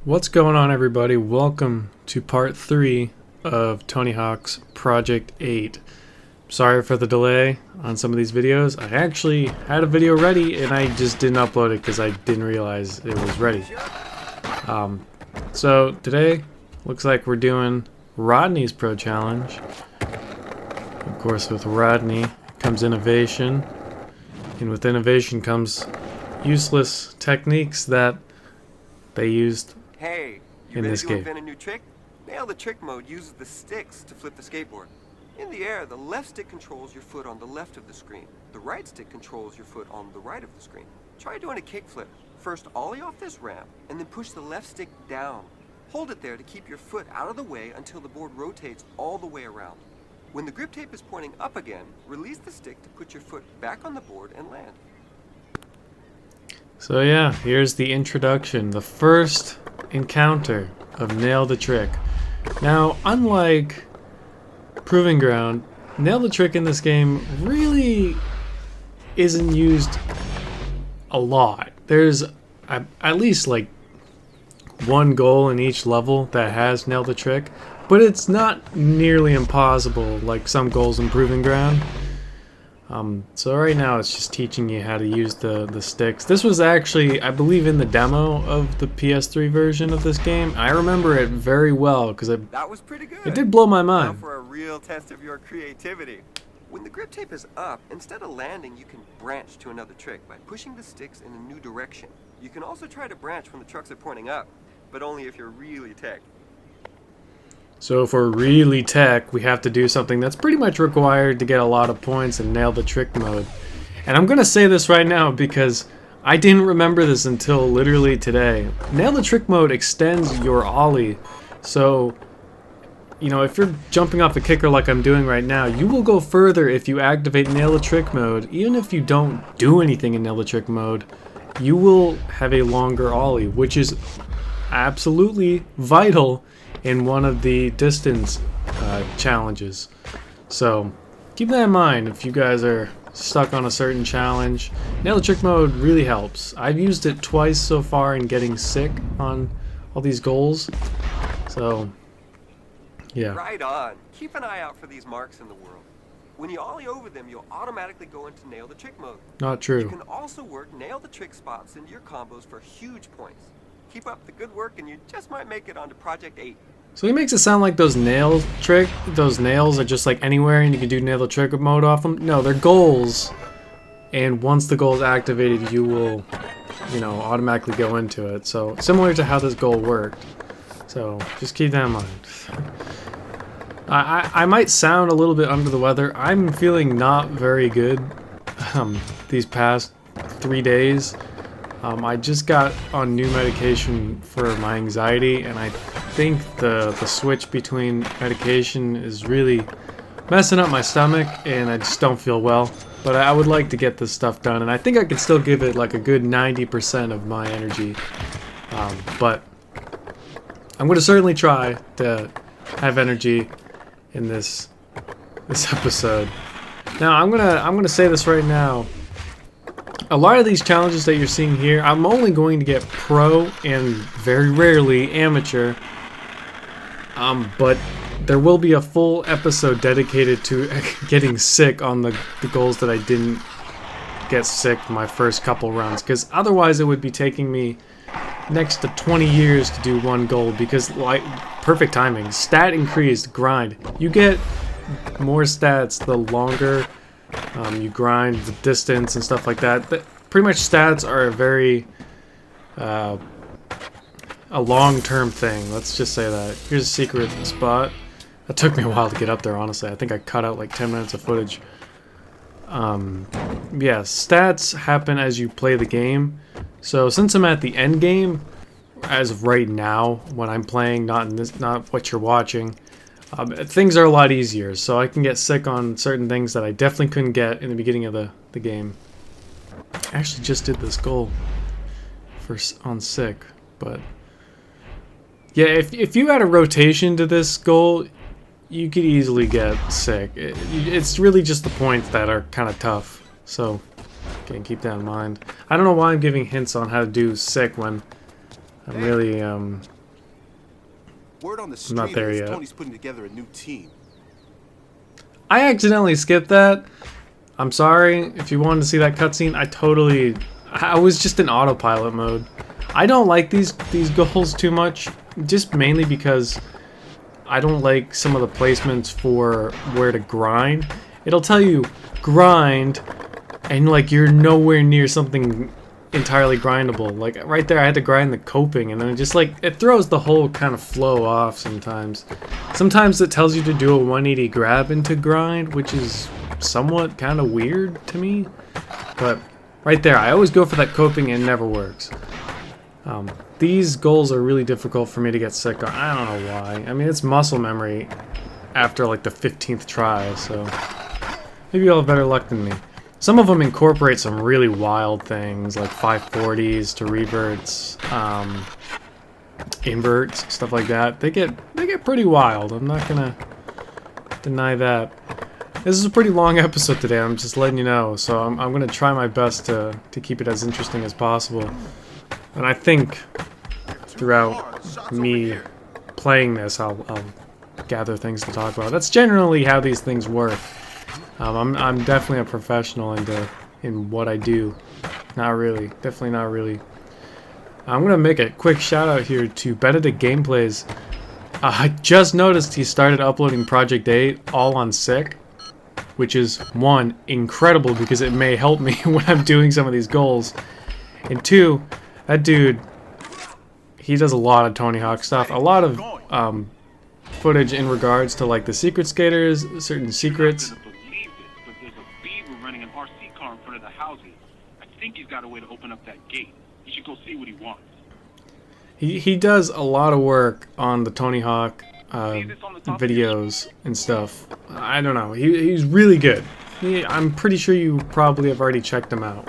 What's going on, everybody? Welcome to part 3 of Tony Hawk's Project 8. Sorry for the delay on some of these videos. I actually had a video ready and I just didn't upload it because I didn't realize it was ready. So today, looks like we're doing Rodney's Pro Challenge. Of course, with Rodney comes innovation, and with innovation comes useless techniques that they used Hey, you in ready this to game. invent a new trick? Nail the Trick mode uses the sticks to flip the skateboard. In the air, the left stick controls your foot on the left of the screen. The right stick controls your foot on the right of the screen. Try doing a kickflip. First, ollie off this ramp, and then push the left stick down. Hold it there to keep your foot out of the way until the board rotates all the way around. When the grip tape is pointing up again, release the stick to put your foot back on the board and land. So yeah, here's the introduction, the first encounter of Nail the Trick. Now, unlike Proving Ground, Nail the Trick in this game really isn't used a lot. There's at least like one goal in each level that has Nail the Trick, but it's not nearly impossible like some goals in Proving Ground. So right now it's just teaching you how to use the sticks. This was actually, I believe, in the demo of the PS3 version of this game. I remember it very well because That was pretty good. it did blow my Now mind. for a real test of your creativity. When the grip tape is up, instead of landing, you can branch to another trick by pushing the sticks in a new direction. You can also try to branch when the trucks are pointing up, but only if you're really tech. So if we're really tech, we have to do something that's pretty much required to get a lot of points and nail the trick mode. And I'm going to say this right now because I didn't remember this until literally today. Nail the trick mode extends your ollie. So, you know, if you're jumping off a kicker like I'm doing right now, you will go further if you activate nail the trick mode. Even if you don't do anything in nail the trick mode, you will have a longer ollie, which is absolutely vital in one of the distance challenges. So keep that in mind if you guys are stuck on a certain challenge. Nail the trick mode really helps. I've used it twice so far in getting sick on all these goals. So yeah. Right on. Keep an eye out for these marks in the world. When you ollie over them, you'll automatically go into nail the trick mode. Not You true. can also work nail the trick spots into your combos for huge points. Keep up the good work and you just might make it onto Project 8. So he makes it sound like those nails are just like anywhere and you can do nail the trick mode off them. No, they're goals. And once the goal is activated, you will, you know, automatically go into it. So similar to how this goal worked. So just keep that in mind. I might sound a little bit under the weather. I'm feeling not very good these past 3 days. I just got on new medication for my anxiety, and I think the switch between medication is really messing up my stomach, and I just don't feel well. But I would like to get this stuff done, and I think I could still give it like a good 90% of my energy. But I'm going to certainly try to have energy in this episode. Now I'm gonna say this right now. A lot of these challenges that you're seeing here, I'm only going to get pro and very rarely amateur. But there will be a full episode dedicated to getting sick on the goals that I didn't get sick my first couple runs, because otherwise it would be taking me next to 20 years to do one goal, because like perfect timing, stat increased, grind. You get more stats the longer you grind, the distance and stuff like that. But pretty much stats are a very a long-term thing. Let's just say that. Here's a secret spot. It took me a while to get up there, honestly. I think I cut out like 10 minutes of footage. Yeah, stats happen as you play the game. So since I'm at the end game, as of right now, when I'm playing, not what you're watching, things are a lot easier. So I can get sick on certain things that I definitely couldn't get in the beginning of the game. I actually just did this goal on sick, but yeah, if you had a rotation to this goal, you could easily get sick. It's really just the points that are kind of tough. So, again, keep that in mind. I don't know why I'm giving hints on how to do sick when I'm really, Word on the I'm not street there is yet. Tony's putting together a new team. I accidentally skipped that. I'm sorry if you wanted to see that cutscene. I was just in autopilot mode. I don't like these goals too much, just mainly because I don't like some of the placements for where to grind. It'll tell you grind, and like you're nowhere near something entirely grindable. Like right there, I had to grind the coping, and then it throws the whole kind of flow off sometimes. Sometimes it tells you to do a 180 grab into grind, which is somewhat kind of weird to me. But right there, I always go for that coping and it never works. These goals are really difficult for me to get sick on. I don't know why. I mean, it's muscle memory after like the 15th try, so maybe you'll have better luck than me. Some of them incorporate some really wild things, like 540s to reverts, inverts, stuff like that. They get pretty wild. I'm not gonna deny that. This is a pretty long episode today. I'm just letting you know, so I'm gonna try my best to keep it as interesting as possible. And I think throughout me playing this, I'll gather things to talk about. That's generally how these things work. I'm definitely a professional in what I do. Not really. Definitely not really. I'm going to make a quick shout out here to Benedict Gameplays. I just noticed he started uploading Project 8 all on sick, which is, one, incredible because it may help me when I'm doing some of these goals. And two, that dude, he does a lot of Tony Hawk stuff. A lot of footage in regards to like the secret skaters, certain secrets. Running an RC car in front of the houses. I think he's got a way to open up that gate. You should go see what he wants. He does a lot of work on the Tony Hawk videos and stuff. I don't know. He's really good. I'm pretty sure you probably have already checked him out.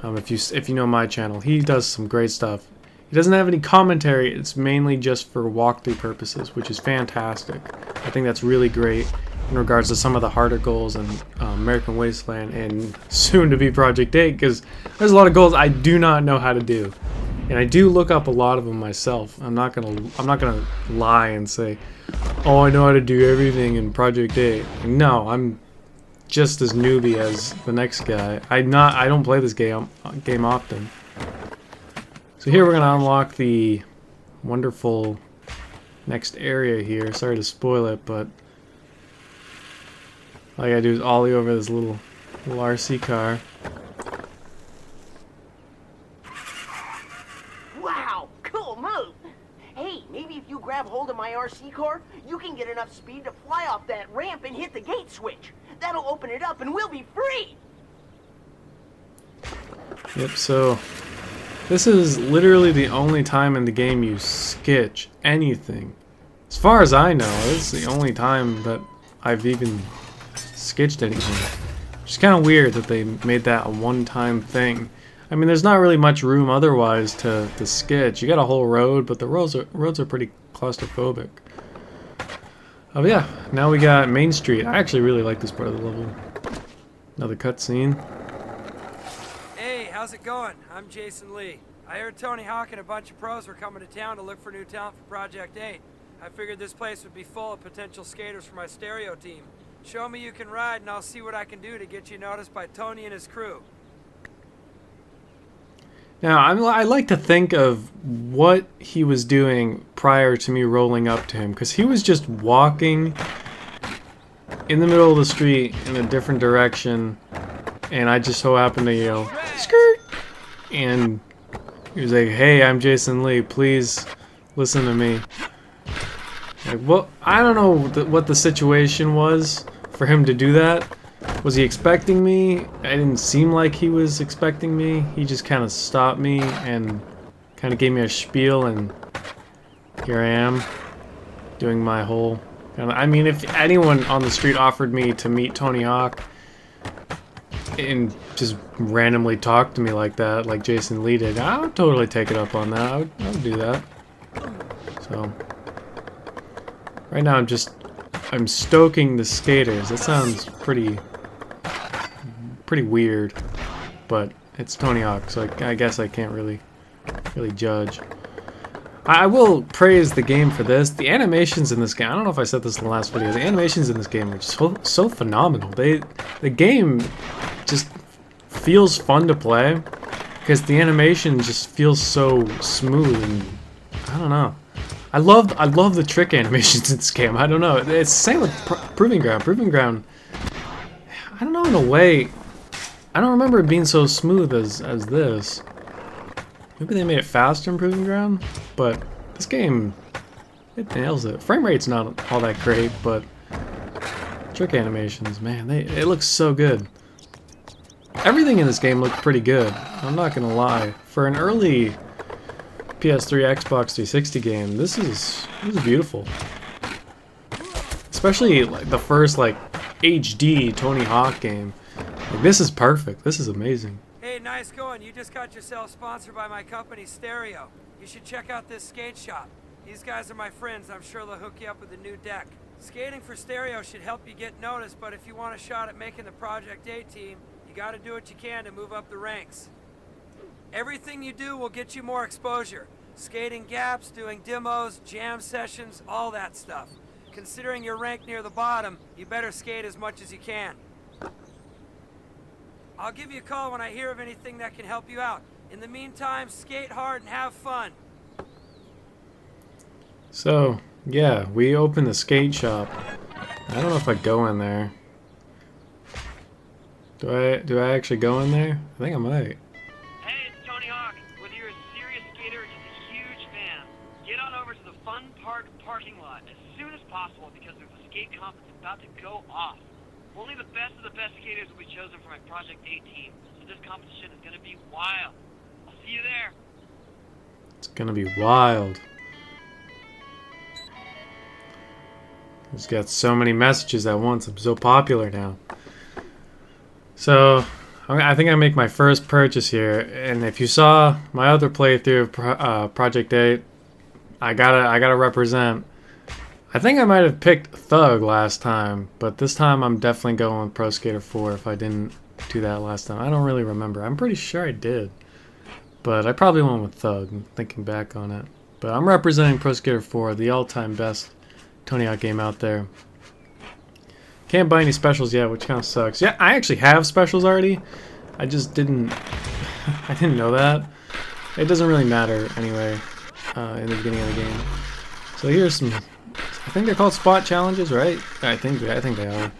If you know my channel, he does some great stuff. He doesn't have any commentary. It's mainly just for walkthrough purposes, which is fantastic. I think that's really great in regards to some of the harder goals in American Wasteland and soon to be Project 8, because there's a lot of goals I do not know how to do, and I do look up a lot of them myself. I'm not gonna lie and say, oh, I know how to do everything in Project 8. No, I'm just as newbie as the next guy. I don't play this game often. So here we're gonna unlock the wonderful next area here. Sorry to spoil it, but all I gotta do is ollie over this little RC car. Wow, cool move! Hey, maybe if you grab hold of my RC car, you can get enough speed to fly off that ramp and hit the gate switch. That'll open it up and we'll be free! Yep, so this is literally the only time in the game you sketch anything. As far as I know, this is the only time that I've even sketched anything. Which is kind of weird that they made that a one-time thing. I mean, there's not really much room otherwise to sketch. You got a whole road, but the roads are pretty claustrophobic. Oh yeah, now we got Main Street. I actually really like this part of the level. Another cutscene. Hey, how's it going? I'm Jason Lee. I heard Tony Hawk and a bunch of pros were coming to town to look for new talent for Project 8. I figured this place would be full of potential skaters for my stereo team. Show me you can ride and I'll see what I can do to get you noticed by Tony and his crew. Now, I like to think of what he was doing prior to me rolling up to him, because he was just walking in the middle of the street in a different direction, and I just so happened to yell, skirt! And he was like, hey, I'm Jason Lee, please listen to me. Like, well, I don't know what the situation was for him to do that. Was he expecting me? I didn't seem like he was expecting me. He just kind of stopped me and kind of gave me a spiel, and here I am doing my whole... I mean, if anyone on the street offered me to meet Tony Hawk and just randomly talk to me like that, like Jason Lee did, I would totally take it up on that. I would do that. So, right now I'm stoking the skaters. That sounds pretty weird, but it's Tony Hawk, so I guess I can't really judge. I will praise the game for this. The animations in this game, I don't know if I said this in the last video, the animations in this game are just so phenomenal. The game just feels fun to play because the animation just feels so smooth, and I don't know. I love the trick animations in this game. I don't know. It's the same with Proving Ground. Proving Ground, I don't know, in a way, I don't remember it being so smooth as this. Maybe they made it faster in Proving Ground, but this game, it nails it. Frame rate's not all that great, but trick animations, man, it looks so good. Everything in this game looked pretty good, I'm not gonna lie. For an early PS3, Xbox 360 game, this is beautiful. Especially like the first like HD Tony Hawk game. Like, this is perfect. This is amazing. Hey, nice going. You just got yourself sponsored by my company, Stereo. You should check out this skate shop. These guys are my friends. I'm sure they'll hook you up with a new deck. Skating for Stereo should help you get noticed, but if you want a shot at making the Project 8 team, you gotta do what you can to move up the ranks. Everything you do will get you more exposure. Skating gaps, doing demos, jam sessions, all that stuff. Considering you're ranked near the bottom, you better skate as much as you can. I'll give you a call when I hear of anything that can help you out. In the meantime, skate hard and have fun. So, yeah, we opened the skate shop. I don't know if I go in there. Do I actually go in there? I think I might. Hey, it's Tony Hawk. Whether you're a serious skater or just a huge fan, get on over to the Fun Park parking lot as soon as possible because there's a skate comp that's about to go off. Only the best of the best skaters will be chosen for my Project 8 team, so this competition is going to be wild. I'll see you there. It's gonna be wild. Just got so many messages at once. I'm so popular now. So, I think I make my first purchase here, and if you saw my other playthrough of Project 8, I gotta represent. I think I might have picked Thug last time, but this time I'm definitely going with Pro Skater 4 if I didn't do that last time. I don't really remember. I'm pretty sure I did, but I probably went with Thug, thinking back on it. But I'm representing Pro Skater 4, the all-time best Tony Hawk game out there. Can't buy any specials yet, which kind of sucks. Yeah, I actually have specials already. I just didn't... I didn't know that. It doesn't really matter anyway in the beginning of the game. So here's some... I think they're called spot challenges, right? I think they are.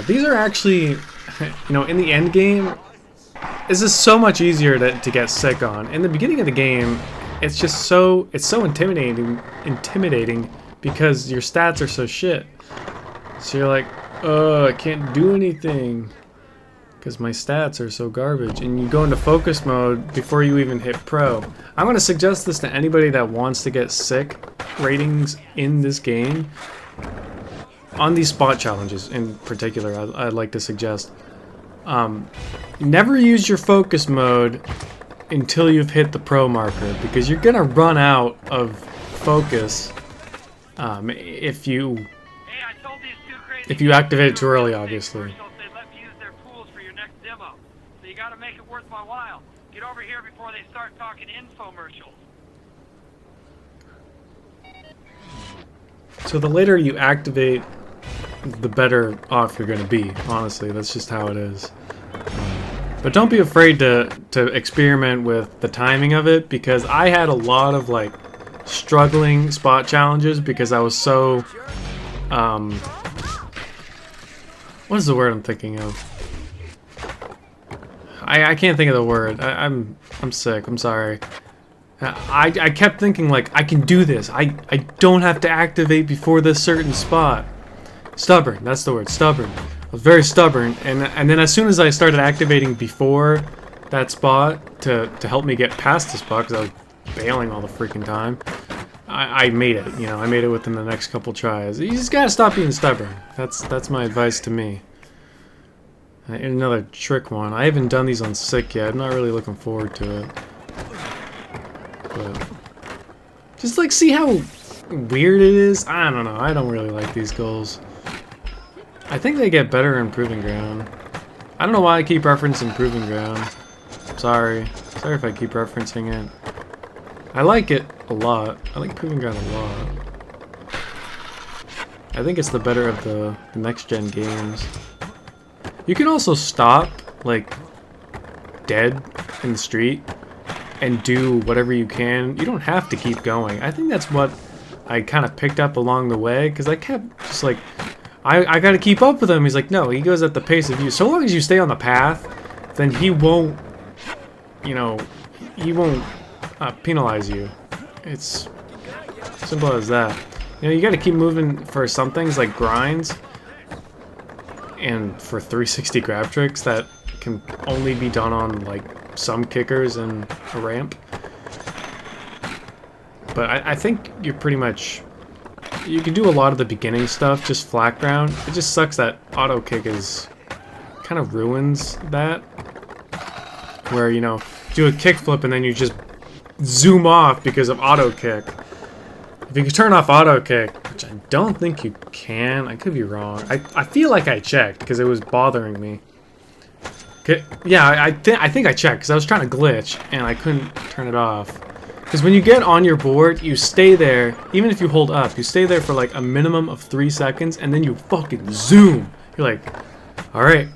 These are actually, you know, in the end game, this is so much easier to get sick on. In the beginning of the game, it's just so intimidating because your stats are so shit. So you're like, I can't do anything because my stats are so garbage. And you go into focus mode before you even hit pro. I'm going to suggest this to anybody that wants to get sick ratings in this game. On these spot challenges in particular, I'd like to suggest. Never use your focus mode until you've hit the pro marker, because you're going to run out of focus if you activate it too early, obviously. They let me use their pools for your next demo. So you gotta make it worth my while. Get over here before they start talking infomercials. So the later you activate, the better off you're gonna be. Honestly, that's just how it is. But don't be afraid to experiment with the timing of it, because I had a lot of like struggling spot challenges because I was so what is the word I'm thinking of? I can't think of the word. I'm sick. I'm sorry. I kept thinking like, I can do this. I don't have to activate before this certain spot. Stubborn. That's the word. Stubborn. I was very stubborn, and then as soon as I started activating before that spot to help me get past the spot, because I was bailing all the freaking time, I made it. You know, I made it within the next couple tries. You just gotta stop being stubborn. That's my advice to me. Another trick one. I haven't done these on sick yet. I'm not really looking forward to it. But just like see how weird it is. I don't know. I don't really like these goals. I think they get better in Proving Ground. I don't know why I keep referencing Proving Ground. Sorry if I keep referencing it. I like it a lot. I like Proving Ground a lot. I think it's the better of the next-gen games. You can also stop, like, dead in the street and do whatever you can. You don't have to keep going. I think that's what I kind of picked up along the way, because I kept just like, I gotta keep up with him. He's like, no, he goes at the pace of you. So long as you stay on the path, then he won't, you know, he won't penalize you. It's simple as that. You know, you gotta keep moving for some things like grinds and for 360 grab tricks that can only be done on like some kickers and a ramp. But I think you're pretty much, you can do a lot of the beginning stuff just flat ground. It just sucks that auto kick is kind of ruins that, where, you know, do a kickflip and then you just zoom off because of auto kick. If you can turn off auto kick, which I don't think you can, I could be wrong. I feel like I checked because it was bothering me. Okay, yeah, I think I checked because I was trying to glitch and I couldn't turn it off. Because when you get on your board, you stay there, even if you hold up, you stay there for like a minimum of 3 seconds and then you fucking zoom. You're like, alright,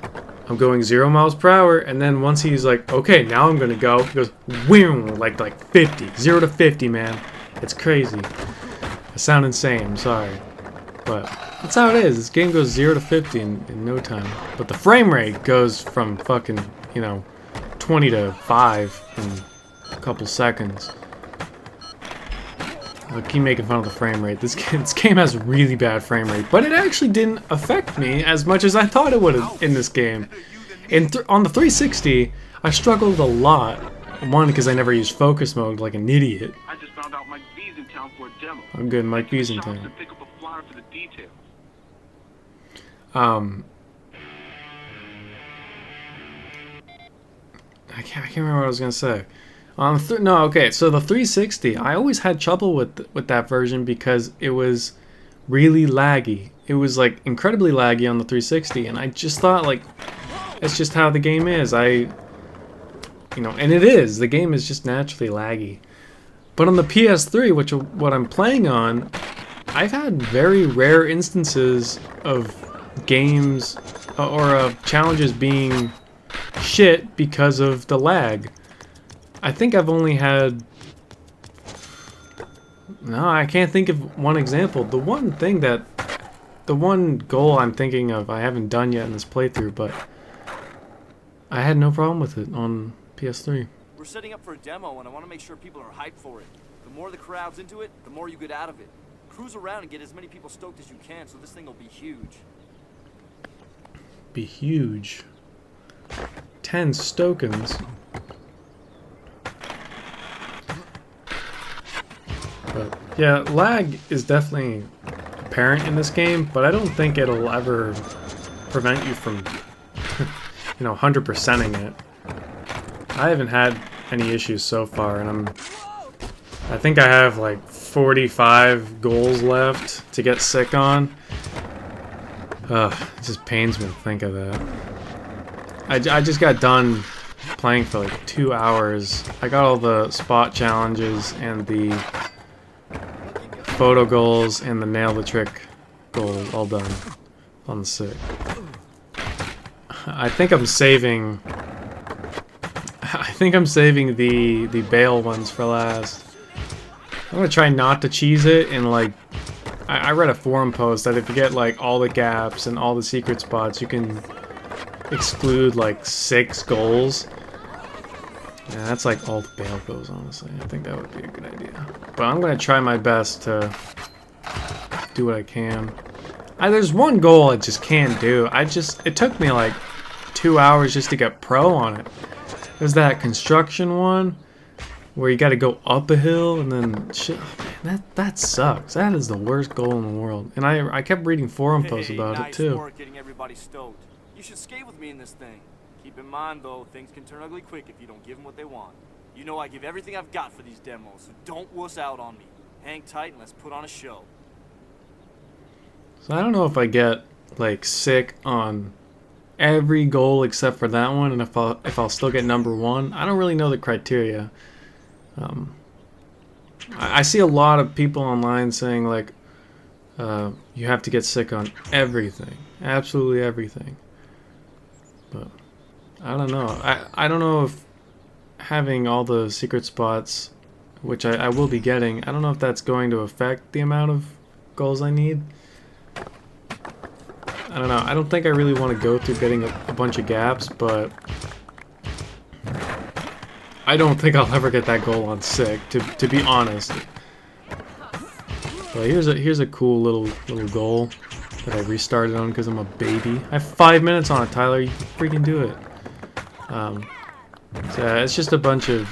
I'm going 0 miles per hour, and then once he's like, okay, now I'm gonna go, he goes, wham, like 50, 0 to 50, man. It's crazy. I sound insane, I'm sorry. But that's how it is. This game goes 0 to 50 in no time. But the frame rate goes from fucking, you know, 20 to 5 in a couple seconds. I'll keep making fun of the frame rate. This game has really bad frame rate, but it actually didn't affect me as much as I thought it would have in this game. On the 360, I struggled a lot. One, because I never used focus mode like an idiot. I just found out Mike B's in town for a demo. I'm good, Mike B's in town. To pick up a flyer for the details. I can't remember what I was gonna say. No, okay. So the 360, I always had trouble with that version because it was really laggy. It was like incredibly laggy on the 360, and I just thought like, it's just how the game is. You know, and it is. The game is just naturally laggy. But on the PS3, which is what I'm playing on, I've had very rare instances of games or of challenges being shit because of the lag. I think I've only had... No, I can't think of one example. The one goal I'm thinking of I haven't done yet in this playthrough, but I had no problem with it on PS3. We're setting up for a demo, and I want to make sure people are hyped for it. The more the crowd's into it, the more you get out of it. Cruise around and get as many people stoked as you can, so this thing will be huge. Be huge. 10 stokens. But yeah, lag is definitely apparent in this game, but I don't think it'll ever prevent you from, you know, 100%ing it. I haven't had any issues so far, and I think I have like 45 goals left to get sick on. Ugh, it just pains me to think of that. I just got done playing for like 2 hours. I got all the spot challenges and the photo goals and the nail the trick goal all done. On the sick. I think I'm saving the bail ones for last. I'm gonna try not to cheese it, and like I read a forum post that if you get like all the gaps and all the secret spots, you can exclude like 6 goals. Yeah, that's like all the bail goes, honestly. I think that would be a good idea. But I'm gonna try my best to do what I can. There's one goal I just can't do. It took me like 2 hours just to get pro on it. There's that construction one where you got to go up a hill and then shit. Oh, man, that sucks. That is the worst goal in the world. And I kept reading forum posts about it too. Nice work getting everybody stoked. You should skate with me in this thing. Keep in mind though, things can turn ugly quick if you don't give them what they want. You know I give everything I've got for these demos, so don't wuss out on me. Hang tight and let's put on a show. So I don't know if I get like sick on every goal except for that one, and if I'll still get number 1. I don't really know the criteria. I see a lot of people online saying like you have to get sick on everything, absolutely everything. But I don't know. I don't know if having all the secret spots, which I will be getting, I don't know if that's going to affect the amount of goals I need. I don't know. I don't think I really want to go through getting a bunch of gaps, but I don't think I'll ever get that goal on sick, to be honest. But here's a cool little goal that I restarted on because I'm a baby. I have 5 minutes on it, Tyler. You can freaking do it. So it's just a bunch of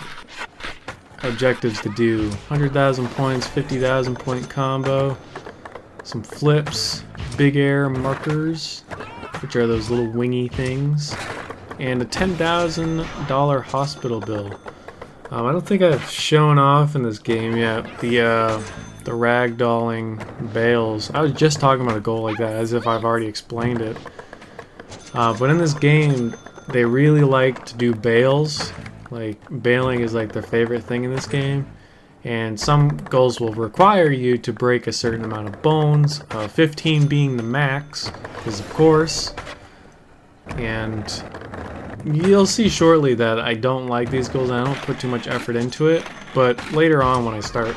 objectives to do. 100,000 points, 50,000 point combo, some flips, big air markers, which are those little wingy things, and a $10,000 hospital bill. I don't think I've shown off in this game yet the ragdolling bales. I was just talking about a goal like that as if I've already explained it. But in this game, they really like to do bales. Like, bailing is like their favorite thing in this game. And some goals will require you to break a certain amount of bones, 15 being the max, because of course. And you'll see shortly that I don't like these goals and I don't put too much effort into it. But later on when I start...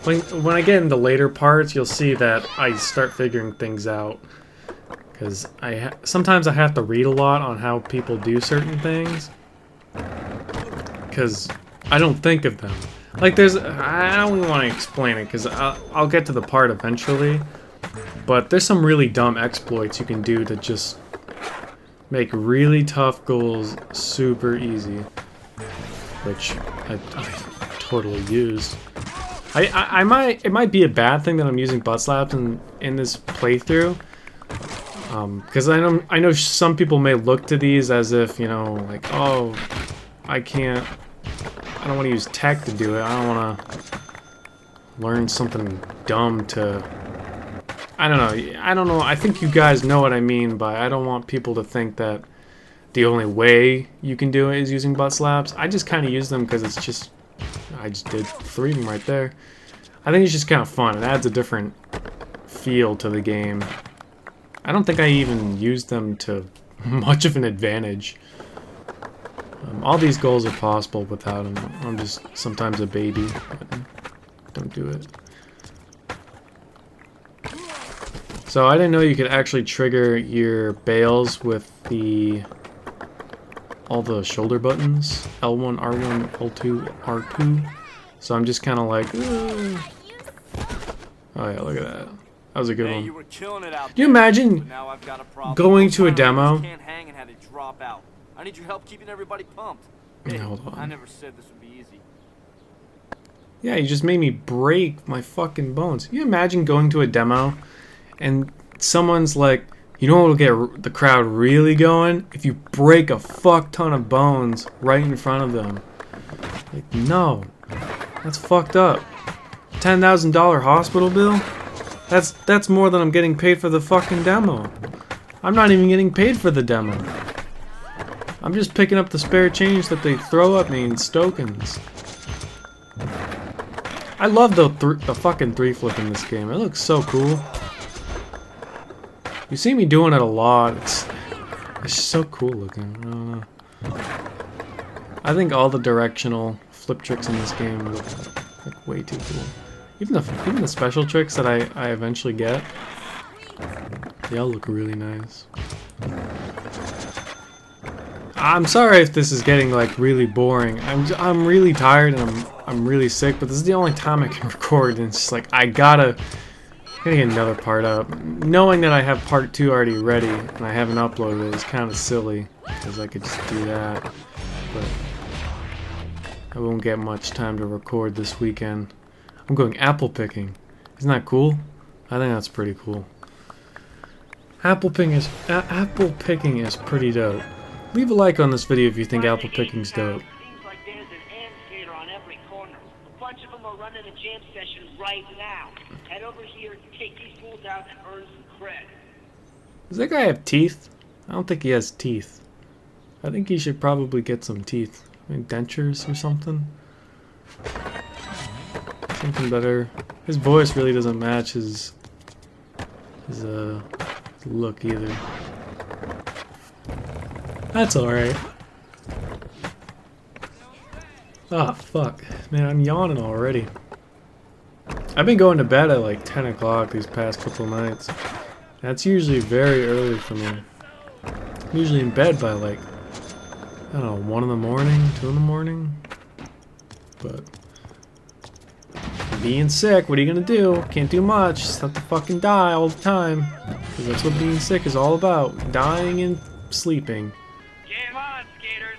when I get into later parts, you'll see that I start figuring things out. Because sometimes I have to read a lot on how people do certain things. Because I don't think of them. Like I don't even want to explain it because I'll get to the part eventually. But there's some really dumb exploits you can do to just make really tough goals super easy. Which I totally used. It might be a bad thing that I'm using butt slaps in this playthrough. Because I know some people may look to these as if, you know, like, oh, I don't want to use tech to do it. I don't want to learn something dumb to... I don't know. I think you guys know what I mean by I don't want people to think that the only way you can do it is using butt slaps. I just kind of use them because it's just... I just did 3 of them right there. I think it's just kind of fun. It adds a different feel to the game. I don't think I even used them to much of an advantage. All these goals are possible without them. I'm just sometimes a baby. But don't do it. So I didn't know you could actually trigger your bales with all the shoulder buttons. L1, R1, L2, R2. So I'm just kind of like... oh yeah, look at that. That was a good one. You were killing it out Do you there, imagine but now I've got a problem. going to a My demo? legs can't hang and had to drop out. I need your help keeping everybody pumped. Hey, Hold on. I never said this would be easy. Yeah, you just made me break my fucking bones. Can you imagine going to a demo and someone's like, you know what will get the crowd really going? If you break a fuck ton of bones right in front of them. Like, no. That's fucked up. $10,000 hospital bill? That's more than I'm getting paid for the fucking demo. I'm not even getting paid for the demo. I'm just picking up the spare change that they throw at me in Stokens. I love the fucking 3-flip in this game. It looks so cool. You see me doing it a lot. It's so cool looking. I don't know. I think all the directional flip tricks in this game look way too cool. Even the special tricks that I eventually get, they all look really nice. I'm sorry if this is getting like really boring. I'm really tired and I'm really sick, but this is the only time I can record, and it's just like I gotta get another part up. Knowing that I have part 2 already ready and I haven't uploaded it is kind of silly because I could just do that, but I won't get much time to record this weekend. I'm going apple picking. Isn't that cool? I think that's pretty cool. Apple picking is pretty dope. Leave a like on this video if you think apple picking's dope. Seems like there's an amphitheater on every corner. A bunch of them are running a jam session right now. Head over here, take these fools out, and earn some cred. Does that guy have teeth? I don't think he has teeth. I think he should probably get some teeth. I mean, dentures or something. Something better. His voice really doesn't match his look either. That's alright. Ah, fuck. Man, I'm yawning already. I've been going to bed at like 10 o'clock these past couple nights. That's usually very early for me. I'm usually in bed by like, I don't know, 1 in the morning, 2 in the morning. But being sick, what are you gonna do? Can't do much. Just have to fucking die all the time. Because that's what being sick is all about. Dying and sleeping. Game on, skaters.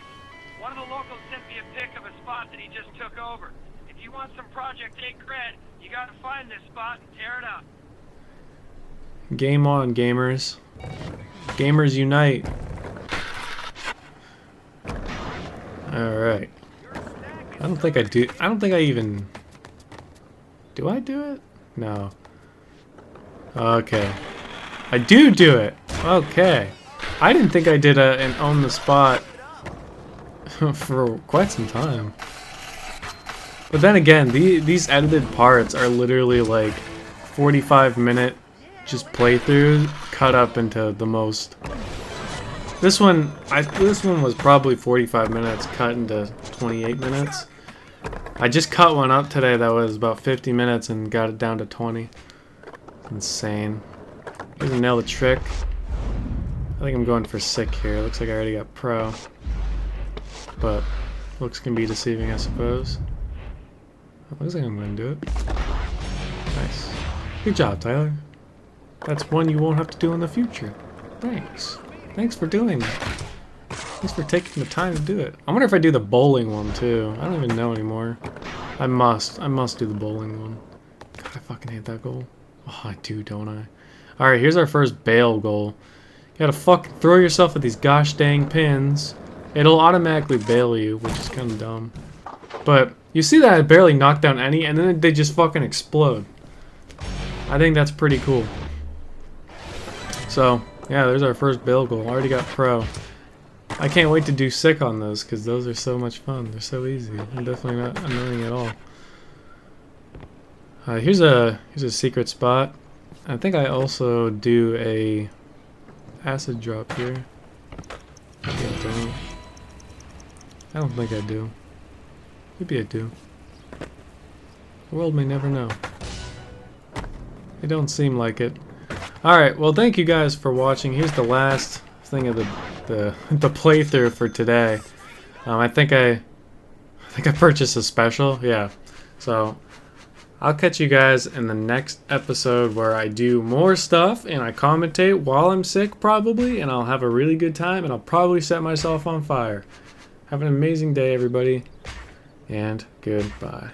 One of the locals sent me a pic of a spot that he just took over. If you want some Project 8 cred, you gotta find this spot and tear it up. Game on, gamers. Gamers unite. Alright. I don't think I do. I don't think I even... Do I do it? No. Okay. I do it! Okay. I didn't think I did an own the spot for quite some time. But then again, these edited parts are literally like 45-minute just playthroughs cut up into the most. This one was probably 45 minutes cut into 28 minutes. I just cut one up today that was about 50 minutes and got it down to 20. Insane. Doesn't nail the trick. I think I'm going for sick here. Looks like I already got pro. But looks can be deceiving, I suppose. Looks like I'm going to do it. Nice. Good job, Tyler. That's one you won't have to do in the future. Thanks. Thanks for doing that. Thanks for taking the time to do it. I wonder if I do the bowling one too. I don't even know anymore. I must do the bowling one. God, I fucking hate that goal. Oh, I do, don't I? Alright, here's our first bail goal. You gotta fucking throw yourself at these gosh dang pins. It'll automatically bail you, which is kind of dumb. But you see that I barely knocked down any, and then they just fucking explode. I think that's pretty cool. So, yeah, there's our first bail goal. Already got pro. I can't wait to do sick on those, because those are so much fun. They're so easy. I'm definitely not annoying at all. Here's a secret spot. I think I also do a acid drop here. Maybe I don't. I don't think I do. Maybe I do. The world may never know. They don't seem like it. Alright, well thank you guys for watching. Here's the last thing of the playthrough for today. I think I purchased a special. Yeah. So I'll catch you guys in the next episode where I do more stuff and I commentate while I'm sick probably, and I'll have a really good time and I'll probably set myself on fire. Have an amazing day everybody, and goodbye.